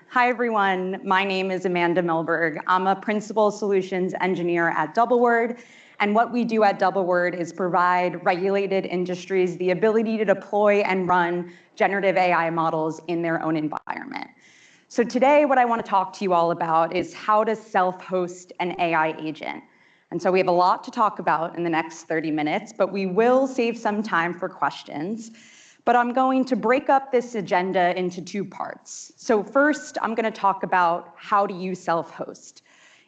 Hi, everyone. My name is Amanda Milberg. I'm a Principal Solutions Engineer at DoubleWord. And what we do at DoubleWord is provide regulated industries the ability to deploy and run generative AI models in their own environment. So today, what I want to talk to you all about is how to self-host an AI agent. And so we have a lot to talk about in the next 30 minutes, but we will save some time for questions. But I'm going to break up this agenda into two parts. So first, I'm going to talk about how do you self-host.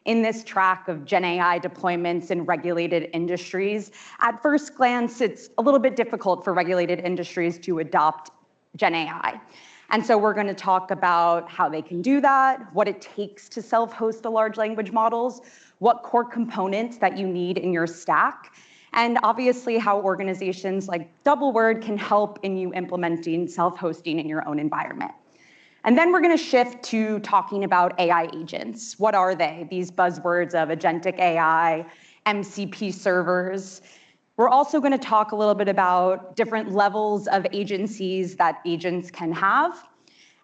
In this track of Gen AI deployments in regulated industries, at first glance, it's a little bit difficult for regulated industries to adopt Gen AI. And so we're going to talk about how they can do that, what it takes to self-host the large language models, what core components that you need in your stack, and obviously how organizations like DoubleWord can help in you implementing self-hosting in your own environment. And then we're going to shift to talking about AI agents. What are they? These buzzwords of Agentic AI, MCP servers. We're also going to talk a little bit about different levels of agencies that agents can have.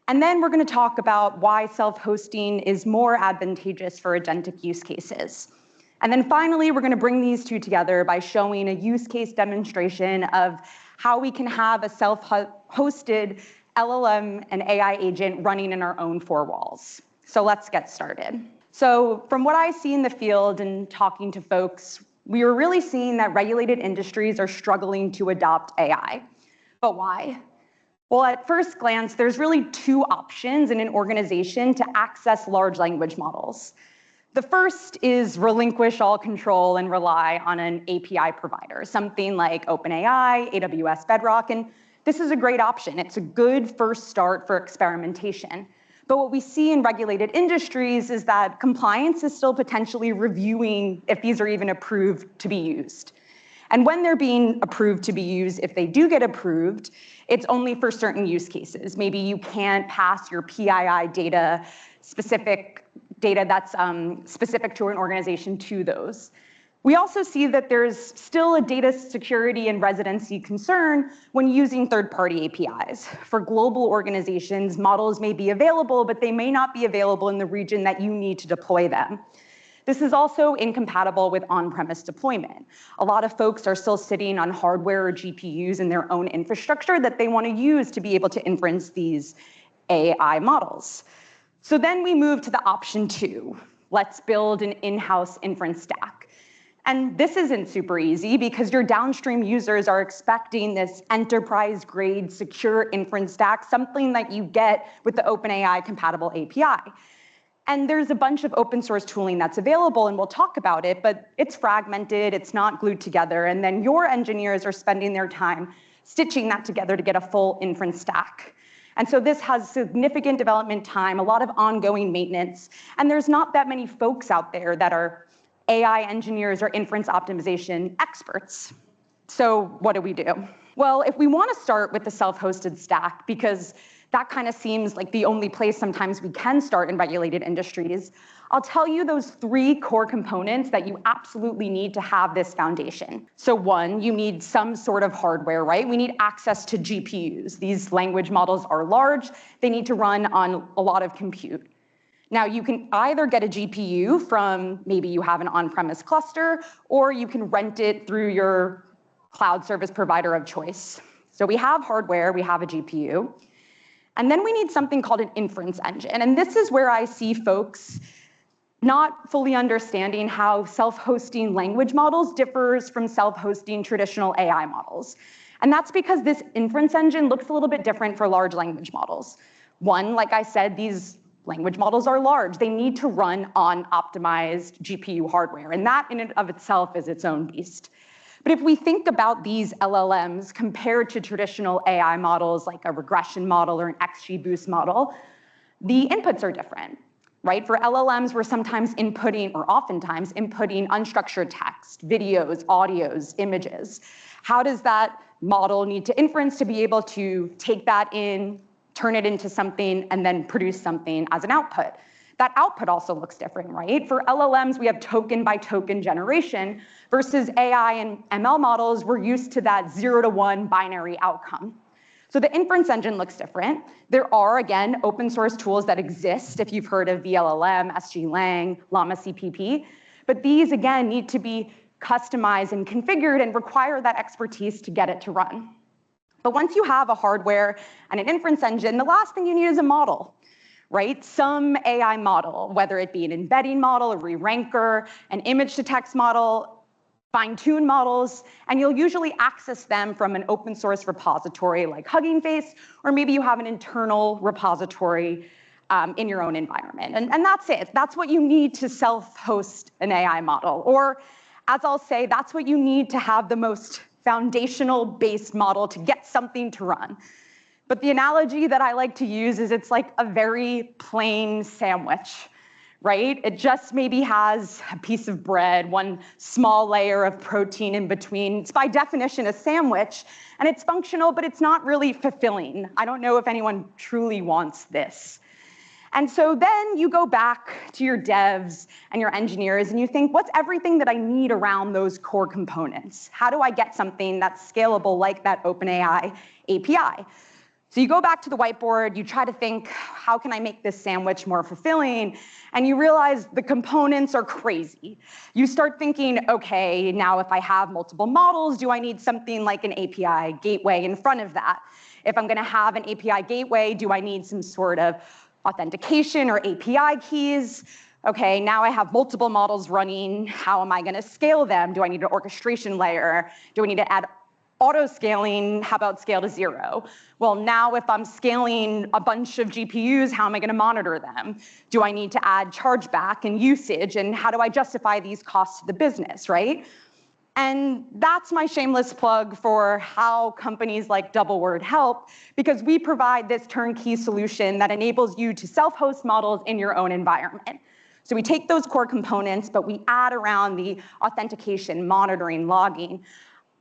And then we're going to talk about why self-hosting is more advantageous for agentic use cases. And then finally, we're going to bring these two together by showing a use case demonstration of how we can have a self-hosted LLM and AI agent running in our own four walls. So let's get started. So from what I see in the field and talking to folks, we are really seeing that regulated industries are struggling to adopt AI. But why? Well, at first glance, there's really two options in an organization to access large language models. The first is relinquish all control and rely on an API provider, something like OpenAI, AWS Bedrock, and this is a great option. It's a good first start for experimentation. But what we see in regulated industries is that compliance is still potentially reviewing if these are even approved to be used. And when they're being approved to be used, if they do get approved, it's only for certain use cases. Maybe you can't pass your PII data, specific data that's specific to an organization to those. We also see that there's still a data security and residency concern when using third-party APIs. For global organizations, models may be available, but they may not be available in the region that you need to deploy them. This is also incompatible with on-premise deployment. A lot of folks are still sitting on hardware or GPUs in their own infrastructure that they want to use to be able to inference these AI models. So then we move to the option two. Let's build an in-house inference stack. And this isn't super easy because your downstream users are expecting this enterprise-grade secure inference stack, something that you get with the OpenAI compatible API. And there's a bunch of open source tooling that's available, and we'll talk about it, but it's fragmented, it's not glued together, and then your engineers are spending their time stitching that together to get a full inference stack. And so this has significant development time, a lot of ongoing maintenance, and there's not that many folks out there that are AI engineers or inference optimization experts. So what do we do? Well, if we want to start with the self-hosted stack, because that kind of seems like the only place sometimes we can start in regulated industries, I'll tell you those three core components that you absolutely need to have this foundation. So one, you need some sort of hardware, right? We need access to GPUs. These language models are large. They need to run on a lot of compute. Now, you can either get a GPU from maybe you have an on-premise cluster, or you can rent it through your cloud service provider of choice. So we have hardware, we have a GPU. And then we need something called an inference engine. And this is where I see folks not fully understanding how self-hosting language models differs from self-hosting traditional AI models. And that's because this inference engine looks a little bit different for large language models. One, like I said, these language models are large. They need to run on optimized GPU hardware. And that in and of itself is its own beast. But if we think about these LLMs compared to traditional AI models like a regression model or an XGBoost model, the inputs are different, right? For LLMs, we're sometimes inputting, or oftentimes inputting unstructured text, videos, audios, images. How does that model need to inference to be able to take that in, turn it into something, and then produce something as an output? that output also looks different, right? For LLMs, we have token by token generation versus AI and ML models, we're used to that 0 to 1 binary outcome. So the inference engine looks different. There are, again, open source tools that exist, if you've heard of VLLM, SGLang, Llama CPP, but these, again, need to be customized and configured and require that expertise to get it to run. But once you have a hardware and an inference engine, the last thing you need is a model, right? Some AI model, whether it be an embedding model, a re-ranker, an image-to-text model, fine-tune models, and you'll usually access them from an open source repository like Hugging Face, or maybe you have an internal repository in your own environment. And that's it. That's what you need to self-host an AI model. Or, as I'll say, that's what you need to have the most foundational based model to get something to run. But the analogy that I like to use is it's like a very plain sandwich, right? It just maybe has a piece of bread, one small layer of protein in between. It's by definition a sandwich, and it's functional, but it's not really fulfilling. I don't know if anyone truly wants this. And so then you go back to your devs and your engineers and you think, what's everything that I need around those core components? How do I get something that's scalable like that OpenAI API? So you go back to the whiteboard, you try to think, how can I make this sandwich more fulfilling? And you realize the components are crazy. You start thinking, okay, now if I have multiple models, do I need something like an API gateway in front of that? If I'm gonna have an API gateway, do I need some sort of authentication or API keys? Okay, now I have multiple models running. How am I gonna scale them? Do I need an orchestration layer? Do I need to add auto scaling? How about scale to 0? Well, now if I'm scaling a bunch of GPUs, how am I gonna monitor them? Do I need to add chargeback and usage? And how do I justify these costs to the business, right? And that's my shameless plug for how companies like DoubleWord help, because we provide this turnkey solution that enables you to self-host models in your own environment. So we take those core components, but we add around the authentication, monitoring, logging,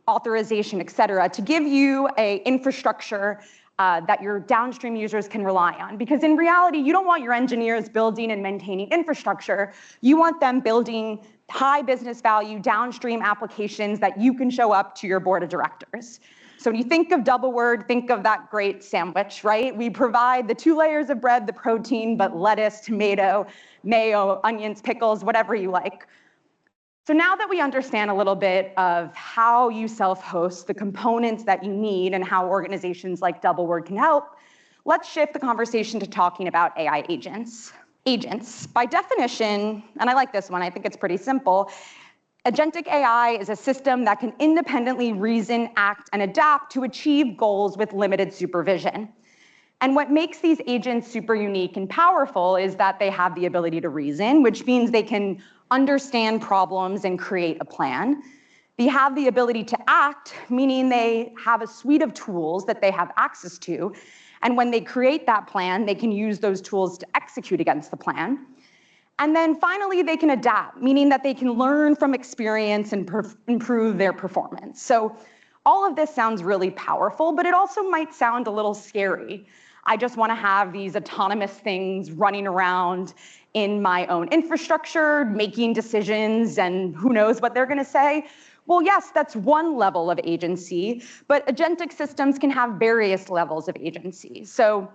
authorization, et cetera, to give you an infrastructure that your downstream users can rely on. Because in reality, you don't want your engineers building and maintaining infrastructure. You want them building high business value downstream applications that you can show up to your board of directors. So when you think of DoubleWord, think of that great sandwich, right? We provide the 2 layers of bread, the protein, but lettuce, tomato, mayo, onions, pickles, whatever you like. So now that we understand a little bit of how you self-host, the components that you need, and how organizations like DoubleWord can help, let's shift the conversation to talking about AI agents. Agents, by definition, and I like this one, I think it's pretty simple, Agentic AI is a system that can independently reason, act, and adapt to achieve goals with limited supervision. And what makes these agents super unique and powerful is that they have the ability to reason, which means they can understand problems and create a plan. They have the ability to act, meaning they have a suite of tools that they have access to. And when they create that plan, they can use those tools to execute against the plan. And then finally, they can adapt, meaning that they can learn from experience and improve their performance. So all of this sounds really powerful, but it also might sound a little scary. I just want to have these autonomous things running around in my own infrastructure, making decisions, and who knows what they're going to say. Well, yes, that's one level of agency, but agentic systems can have various levels of agency. So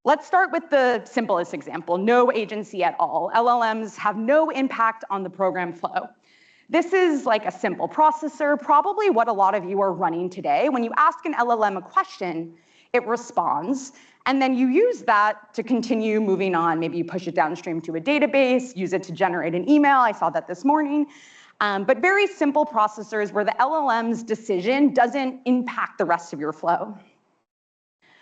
let's start with the simplest example, no agency at all. LLMs have no impact on the program flow. This is like a simple processor, probably what a lot of you are running today. When you ask an LLM a question, it responds, and then you use that to continue moving on. Maybe you push it downstream to a database, use it to generate an email. I saw that this morning. But very simple processors where the LLM's decision doesn't impact the rest of your flow.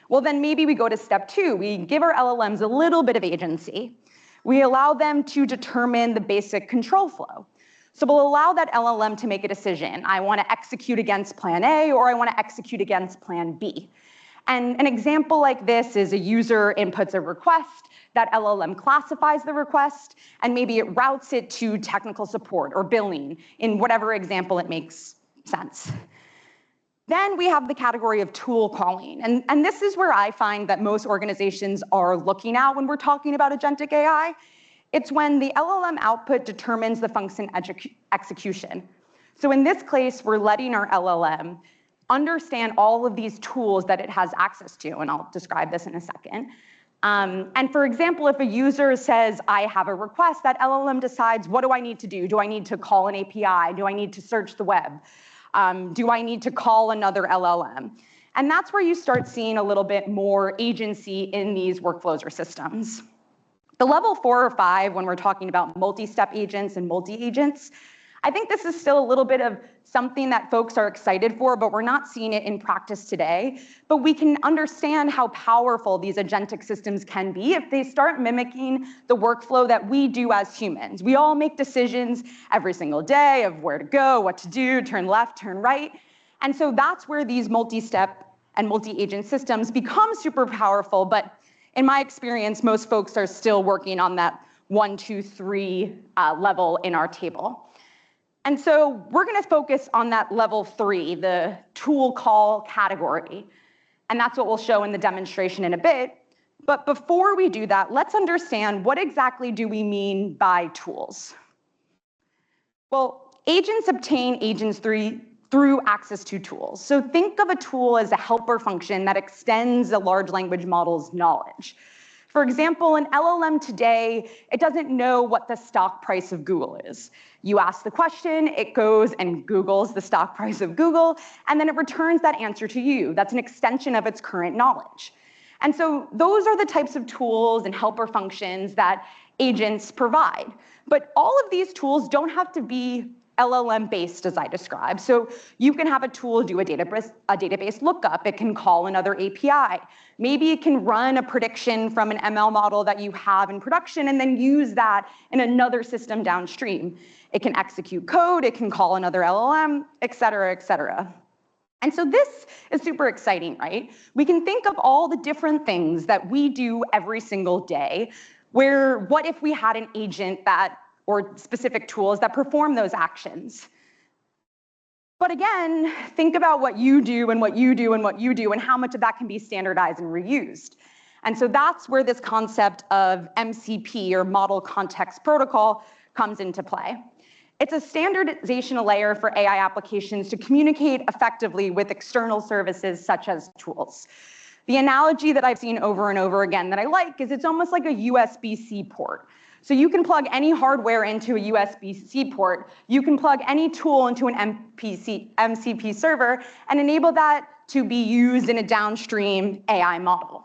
Well, then maybe we go to step 2. We give our LLMs a little bit of agency. We allow them to determine the basic control flow. So we'll allow that LLM to make a decision. I want to execute against plan A, or I want to execute against plan B. And an example like this is a user inputs a request, that LLM classifies the request, and maybe it routes it to technical support or billing in whatever example it makes sense. Then we have the category of tool calling. And this is where I find that most organizations are looking at when we're talking about agentic AI. It's when the LLM output determines the function execution. So in this case, we're letting our LLM understand all of these tools that it has access to, and I'll describe this in a second. And for example, if a user says, I have a request, that LLM decides, what do I need to do? Do I need to call an API? Do I need to search the web? Do I need to call another LLM? And that's where you start seeing a little bit more agency in these workflows or systems. The level 4 or 5, when we're talking about multi-step agents and multi-agents, I think this is still a little bit of something that folks are excited for, but we're not seeing it in practice today. But we can understand how powerful these agentic systems can be if they start mimicking the workflow that we do as humans. We all make decisions every single day of where to go, what to do, turn left, turn right. And so that's where these multi-step and multi-agent systems become super powerful. But in my experience, most folks are still working on that 1, 2, 3 level in our table. And so we're going to focus on that level 3, the tool call category. And that's what we'll show in the demonstration in a bit. But before we do that, let's understand what exactly do we mean by tools. Well, agents obtain agents through access to tools. So think of a tool as a helper function that extends a large language model's knowledge. For example, an LLM today, it doesn't know what the stock price of Google is. You ask the question, it goes and Googles the stock price of Google, and then it returns that answer to you. That's an extension of its current knowledge. And so those are the types of tools and helper functions that agents provide. But all of these tools don't have to be LLM-based, as I described. So you can have a tool do a database lookup. It can call another API. Maybe it can run a prediction from an ML model that you have in production and then use that in another system downstream. It can execute code. It can call another LLM, et cetera, et cetera. And so this is super exciting, right? We can think of all the different things that we do every single day, where what if we had an agent that or specific tools that perform those actions. But again, think about what you do and what you do and what you do and how much of that can be standardized and reused. And so that's where this concept of MCP, or Model Context Protocol, comes into play. It's a standardization layer for AI applications to communicate effectively with external services such as tools. The analogy that I've seen over and over again that I like is it's almost like a USB-C port. So you can plug any hardware into a USB-C port, you can plug any tool into an MCP server and enable that to be used in a downstream AI model.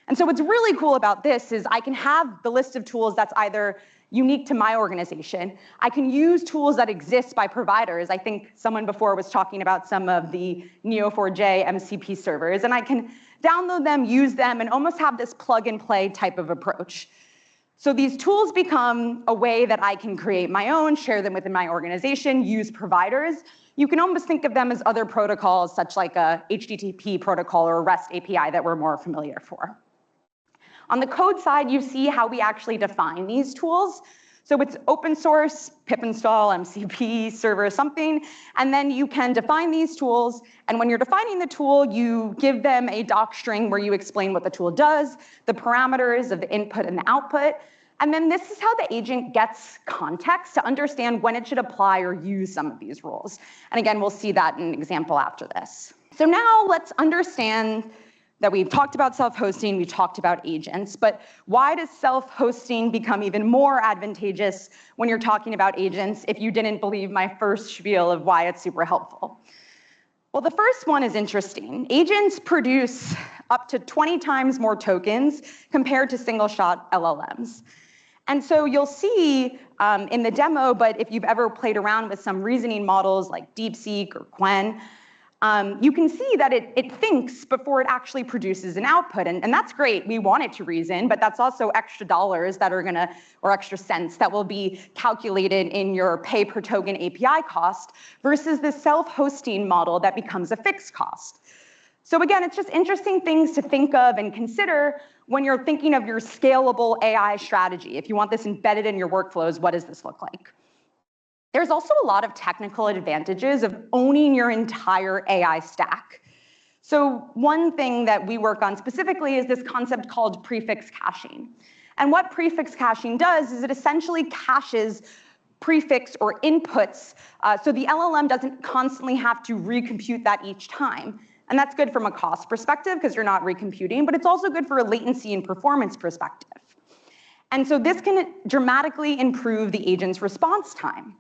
And so what's really cool about this is I can have the list of tools that's either unique to my organization. I can use tools that exist by providers. I think someone before was talking about some of the Neo4j MCP servers, and I can download them, use them, and almost have this plug and play type of approach. So these tools become a way that I can create my own, share them within my organization, use providers. You can almost think of them as other protocols, such like a HTTP protocol or a REST API that we're more familiar for. On the code side, you see how we actually define these tools. So it's open source, pip install, MCP, server, something, and then you can define these tools, and when you're defining the tool, you give them a doc string where you explain what the tool does, the parameters of the input and the output, and then this is how the agent gets context to understand when it should apply or use some of these rules. And again, we'll see that in an example after this. So now let's understand that we've talked about self-hosting, we've talked about agents, but why does self-hosting become even more advantageous when you're talking about agents if you didn't believe my first spiel of why it's super helpful? Well, the first one is interesting. Agents produce up to 20 times more tokens compared to single-shot LLMs. And so you'll see in the demo, but if you've ever played around with some reasoning models like DeepSeek or Qwen, you can see that it thinks before it actually produces an output. And that's great. We want it to reason, but that's also extra dollars that are gonna, or extra cents that will be calculated in your pay per token API cost versus the self-hosting model that becomes a fixed cost. So again, it's just interesting things to think of and consider when you're thinking of your scalable AI strategy. If you want this embedded in your workflows, what does this look like? There's also a lot of technical advantages of owning your entire AI stack. So one thing that we work on specifically is this concept called prefix caching. And what prefix caching does is it essentially caches prefix or inputs, so the LLM doesn't constantly have to recompute that each time. And that's good from a cost perspective because you're not recomputing, but it's also good for a latency and performance perspective. And so this can dramatically improve the agent's response time.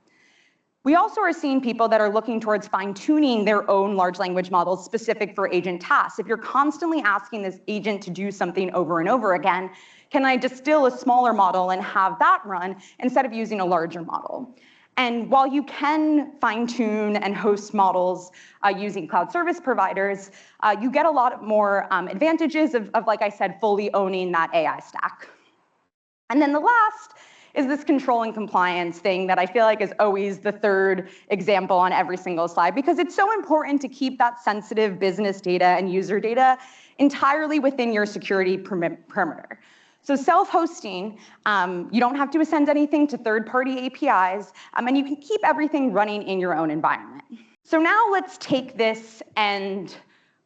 We also are seeing people that are looking towards fine-tuning their own large language models specific for agent tasks. If you're constantly asking this agent to do something over and over again, can I distill a smaller model and have that run instead of using a larger model? And while you can fine-tune and host models using cloud service providers, you get a lot more advantages of, like I said, fully owning that AI stack. And then the last is this control and compliance thing that I feel like is always the third example on every single slide, because it's so important to keep that sensitive business data and user data entirely within your security perimeter. So self-hosting, you don't have to send anything to third-party APIs, and you can keep everything running in your own environment. So now let's take this and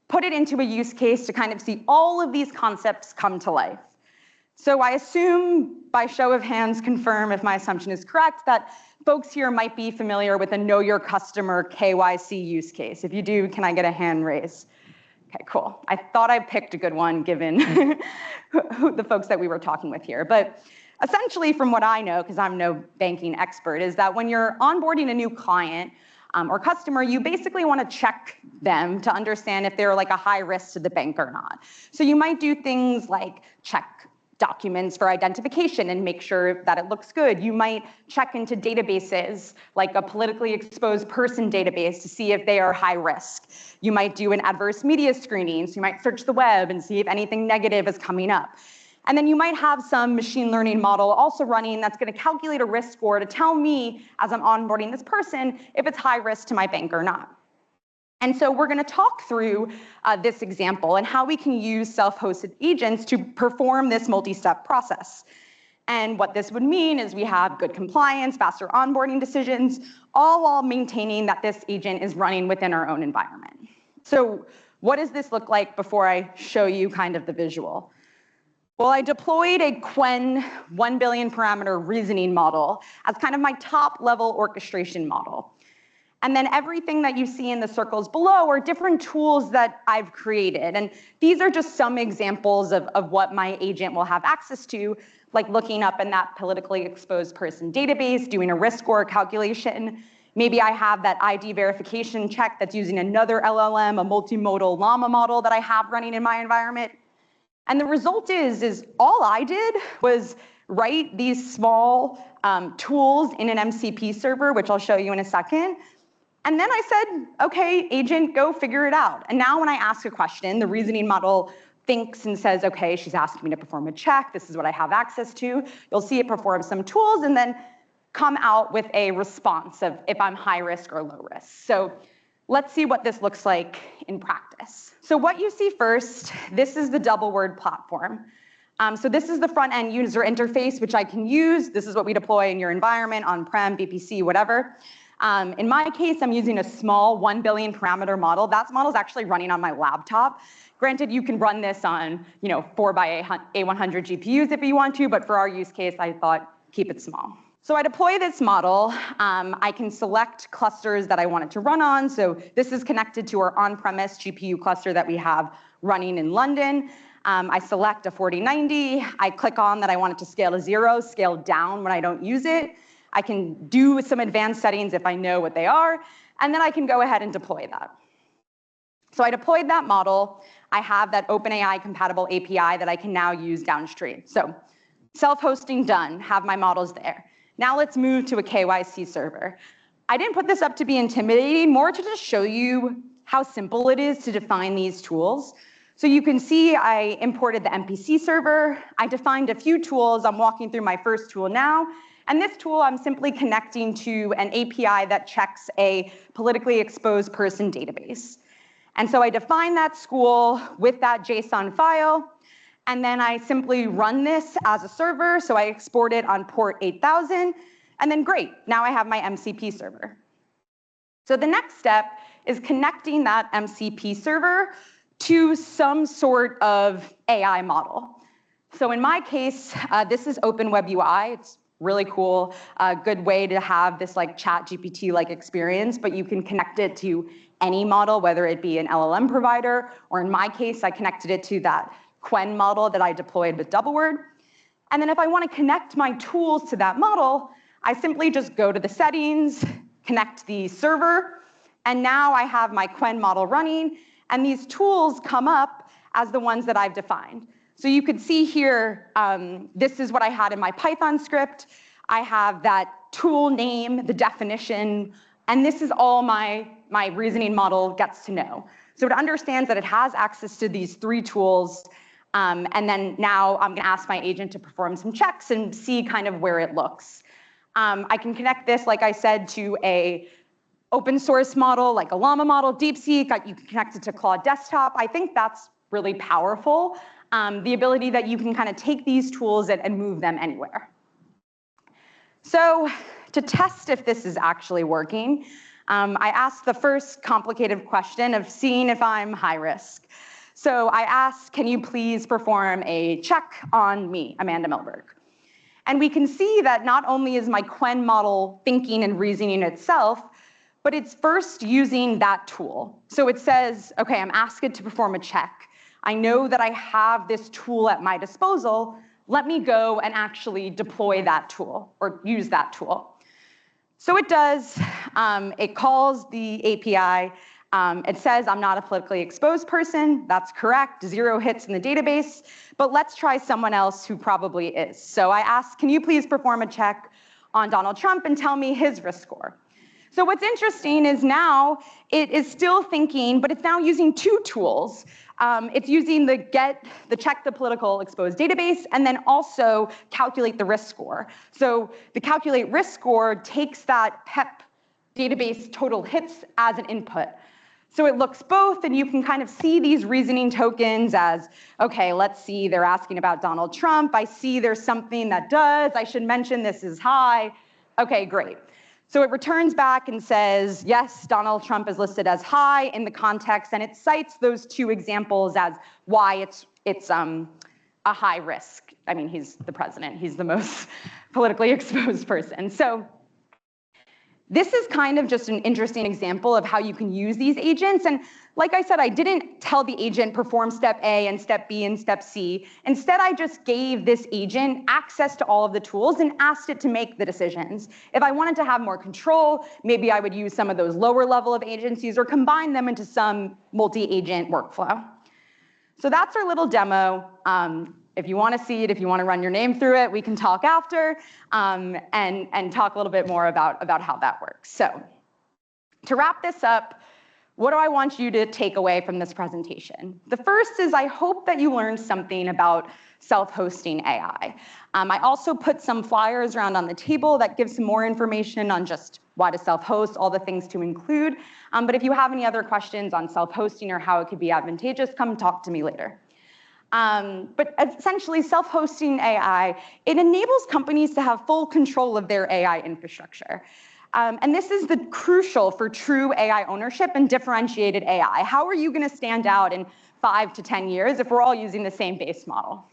put it into a use case to kind of see all of these concepts come to life. So I assume, by show of hands, confirm if my assumption is correct, that folks here might be familiar with a Know Your Customer KYC use case. If you do, can I get a hand raise? Okay, cool. I thought I picked a good one given the folks that we were talking with here. But essentially, from what I know, because I'm no banking expert, is that when you're onboarding a new client or customer, you basically want to check them to understand if they're like a high risk to the bank or not. So you might do things like check documents for identification and make sure that it looks good. You might check into databases like a politically exposed person database to see if they are high risk. You might do an adverse media screening, so you might search the web and see if anything negative is coming up. And then you might have some machine learning model also running that's going to calculate a risk score to tell me, as I'm onboarding this person, if it's high risk to my bank or not. And so we're going to talk through this example and how we can use self-hosted agents to perform this multi-step process. And what this would mean is we have good compliance, faster onboarding decisions, all while maintaining that this agent is running within our own environment. So what does this look like before I show you kind of the visual? Well, I deployed a Qwen 1 billion parameter reasoning model as kind of my top level orchestration model. And then everything that you see in the circles below are different tools that I've created. And these are just some examples of what my agent will have access to, like looking up in that politically exposed person database, doing a risk score calculation. Maybe I have that ID verification check that's using another LLM, a multimodal llama model that I have running in my environment. And the result is all I did was write these small tools in an MCP server, which I'll show you in a second. And then I said, okay, agent, go figure it out. And now when I ask a question, the reasoning model thinks and says, okay, she's asking me to perform a check. This is what I have access to. You'll see it perform some tools and then come out with a response of if I'm high risk or low risk. So let's see what this looks like in practice. So what you see first, this is the DoubleWord platform. So this is the front end user interface, which I can use. This is what we deploy in your environment, on-prem, VPC, whatever. In my case, I'm using a small 1 billion parameter model. That model is actually running on my laptop. Granted, you can run this on 4x A100 GPUs if you want to, but for our use case, I thought keep it small. So I deploy this model. I can select clusters that I want it to run on. So this is connected to our on-premise GPU cluster that we have running in London. I select a 4090. I click on that I want it to scale to 0, scale down when I don't use it. I can do some advanced settings if I know what they are, and then I can go ahead and deploy that. So I deployed that model. I have that OpenAI compatible API that I can now use downstream. So self-hosting done, have my models there. Now let's move to a KYC server. I didn't put this up to be intimidating, more to just show you how simple it is to define these tools. So you can see I imported the MPC server. I defined a few tools. I'm walking through my first tool now. And this tool, I'm simply connecting to an API that checks a politically exposed person database. And so I define that school with that JSON file, and then I simply run this as a server. So I export it on port 8000, and then great, now I have my MCP server. So the next step is connecting that MCP server to some sort of AI model. So in my case, this is Open Web UI. It's really cool, a good way to have this like chat GPT-like experience, but you can connect it to any model, whether it be an LLM provider, or in my case, I connected it to that Quen model that I deployed with DoubleWord. And then if I want to connect my tools to that model, I simply just go to the settings, connect the server, and now I have my Quen model running, and these tools come up as the ones that I've defined. So you could see here, this is what I had in my Python script. I have that tool name, the definition, and this is all my reasoning model gets to know. So it understands that it has access to these 3 tools, and then now I'm gonna ask my agent to perform some checks and see kind of where it looks. I can connect this, like I said, to a open source model, like a Llama model, DeepSeek. You can connect it to Claude Desktop. I think that's really powerful. The ability that you can kind of take these tools and move them anywhere. So to test if this is actually working, I asked the first complicated question of seeing if I'm high risk. So I asked, can you please perform a check on me, Amanda Milberg? And we can see that not only is my Quen model thinking and reasoning itself, but it's first using that tool. So it says, okay, I'm asked it to perform a check. I know that I have this tool at my disposal. Let me go and actually deploy that tool or use that tool. So it does. It calls the API. It says I'm not a politically exposed person. That's correct. 0 hits in the database. But let's try someone else who probably is. So I asked, can you please perform a check on Donald Trump and tell me his risk score? So what's interesting is now it is still thinking, but it's now using 2 tools. It's using the check the political exposed database, and then also calculate the risk score. So the calculate risk score takes that PEP database total hits as an input. So it looks both, and you can kind of see these reasoning tokens as, okay, let's see, they're asking about Donald Trump. I see there's something that does. I should mention this is high. Okay, great. So it returns back and says, yes, Donald Trump is listed as high in the context, and it cites those 2 examples as why it's a high risk. I mean, he's the president. He's the most politically exposed person. So this is kind of just an interesting example of how you can use these agents. And like I said, I didn't tell the agent perform step A and step B and step C. Instead, I just gave this agent access to all of the tools and asked it to make the decisions. If I wanted to have more control, maybe I would use some of those lower level of agencies or combine them into some multi-agent workflow. So that's our little demo. If you want to see it, if you want to run your name through it, we can talk after and talk a little bit more about how that works. So to wrap this up, what do I want you to take away from this presentation? The first is I hope that you learned something about self-hosting AI. I also put some flyers around on the table that give some more information on just why to self-host, all the things to include. But if you have any other questions on self-hosting or how it could be advantageous, come talk to me later. But essentially, self-hosting AI, it enables companies to have full control of their AI infrastructure. And this is crucial for true AI ownership and differentiated AI. How are you going to stand out in 5 to 10 years if we're all using the same base model?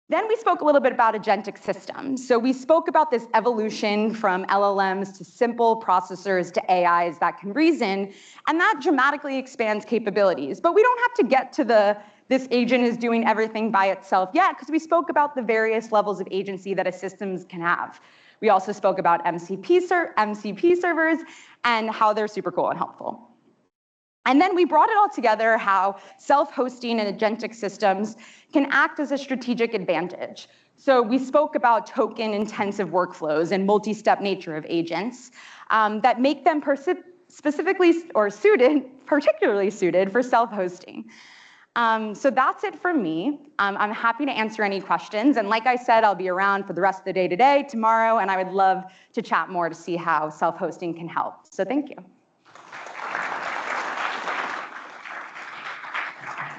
Then we spoke a little bit about agentic systems. So we spoke about this evolution from LLMs to simple processors to AIs that can reason, and that dramatically expands capabilities. But we don't have to get to this agent is doing everything by itself yet, because we spoke about the various levels of agency that a systems can have. We also spoke about MCP servers and how they're super cool and helpful. And then we brought it all together how self-hosting and agentic systems can act as a strategic advantage. So we spoke about token-intensive workflows and multi-step nature of agents that make them particularly suited for self-hosting. So that's it for me. I'm happy to answer any questions. And like I said, I'll be around for the rest of the day today, tomorrow, and I would love to chat more to see how self-hosting can help. So thank you.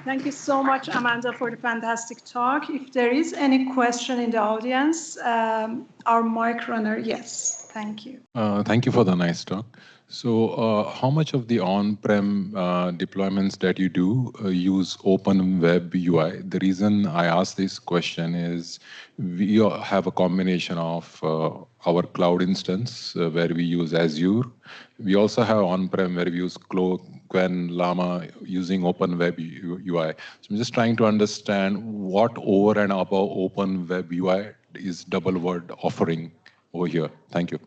Thank you so much, Amanda, for the fantastic talk. If there is any question in the audience, our mic runner, yes, thank you. Thank you for the nice talk. So how much of the on-prem deployments that you do use open web UI? The reason I ask this question is we have a combination of our cloud instance where we use Azure. We also have on-prem where we use Qwen, Llama using open web UI. So I'm just trying to understand what over and above open web UI is DoubleWord offering over here. Thank you.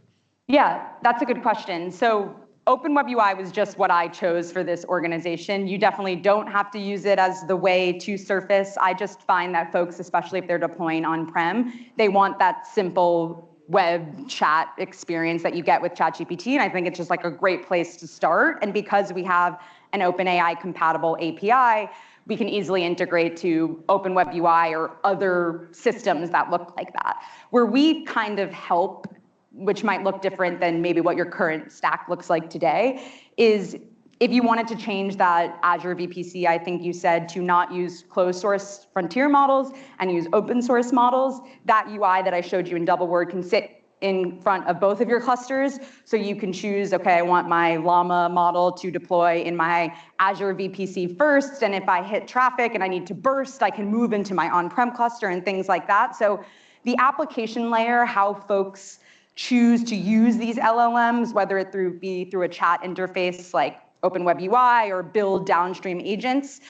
Yeah, that's a good question. So Open Web UI was just what I chose for this organization. You definitely don't have to use it as the way to surface. I just find that folks, especially if they're deploying on-prem, they want that simple web chat experience that you get with ChatGPT, and I think it's just like a great place to start. And because we have an OpenAI compatible API, we can easily integrate to Open Web UI or other systems that look like that. Where we kind of help, which might look different than maybe what your current stack looks like today, is if you wanted to change that Azure VPC, I think you said, to not use closed source frontier models and use open source models, that UI that I showed you in DoubleWord can sit in front of both of your clusters. So you can choose, okay, I want my Llama model to deploy in my Azure VPC first, and if I hit traffic and I need to burst, I can move into my on-prem cluster and things like that. So the application layer, how folks choose to use these LLMs, whether it be through a chat interface like Open Web UI or build downstream agents,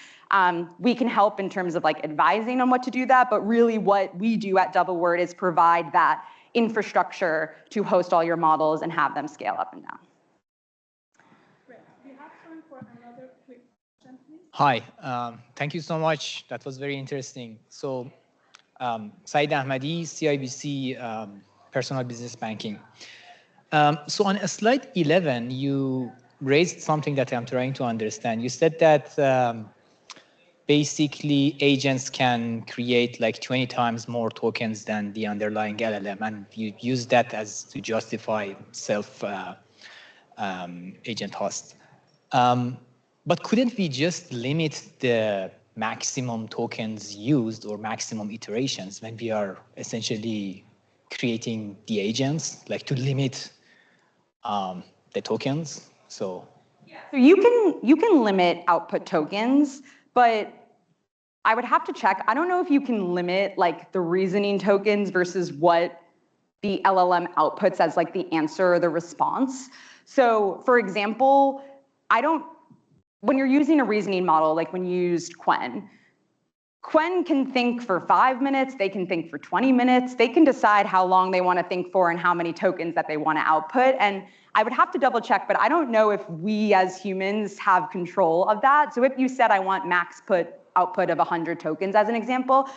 we can help in terms of like advising on what to do that, but really what we do at DoubleWord is provide that infrastructure to host all your models and have them scale up and down. Great. We have time for another quick question, please. Hi, thank you so much. That was very interesting. So, Saeed Ahmadi, CIBC, Personal Business Banking. So on slide 11, you raised something that I'm trying to understand. You said that basically agents can create like 20 times more tokens than the underlying LLM, and you use that as to justify agent host. But couldn't we just limit the maximum tokens used or maximum iterations when we are essentially creating the agents, like to limit the tokens? So you can limit output tokens, but I would have to check. I don't know if you can limit like the reasoning tokens versus what the LLM outputs as like the answer or the response. So for example, when you're using a reasoning model, like when you used Qwen can think for 5 minutes, they can think for 20 minutes, they can decide how long they want to think for and how many tokens that they want to output. And I would have to double check, but I don't know if we as humans have control of that. So if you said I want max output of 100 tokens as an example,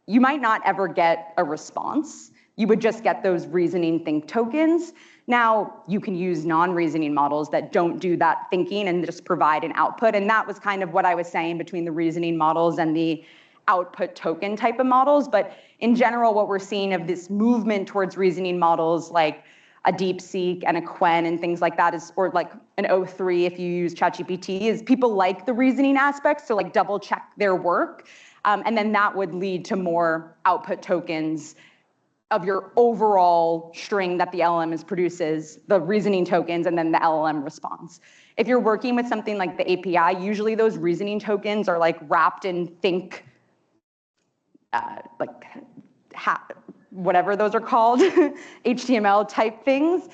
you might not ever get a response. You would just get those reasoning think tokens. Now, you can use non-reasoning models that don't do that thinking and just provide an output. And that was kind of what I was saying between the reasoning models and the output token type of models. But in general, what we're seeing of this movement towards reasoning models like a DeepSeek and a Qwen and things like that is, or like an O3 if you use ChatGPT, is people like the reasoning aspects to like double check their work. And then that would lead to more output tokens of your overall string that the LLM produces, the reasoning tokens, and then the LLM response. If you're working with something like the API, usually those reasoning tokens are like wrapped in think, whatever those are called, HTML type things.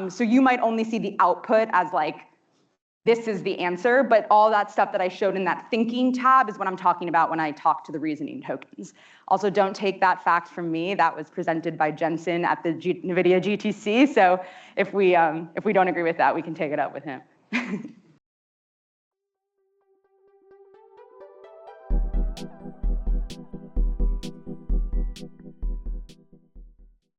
So you might only see the output as like, this is the answer, but all that stuff that I showed in that thinking tab is what I'm talking about when I talk to the reasoning tokens. Also, don't take that fact from me. That was presented by Jensen at the NVIDIA GTC. So if we don't agree with that, we can take it up with him.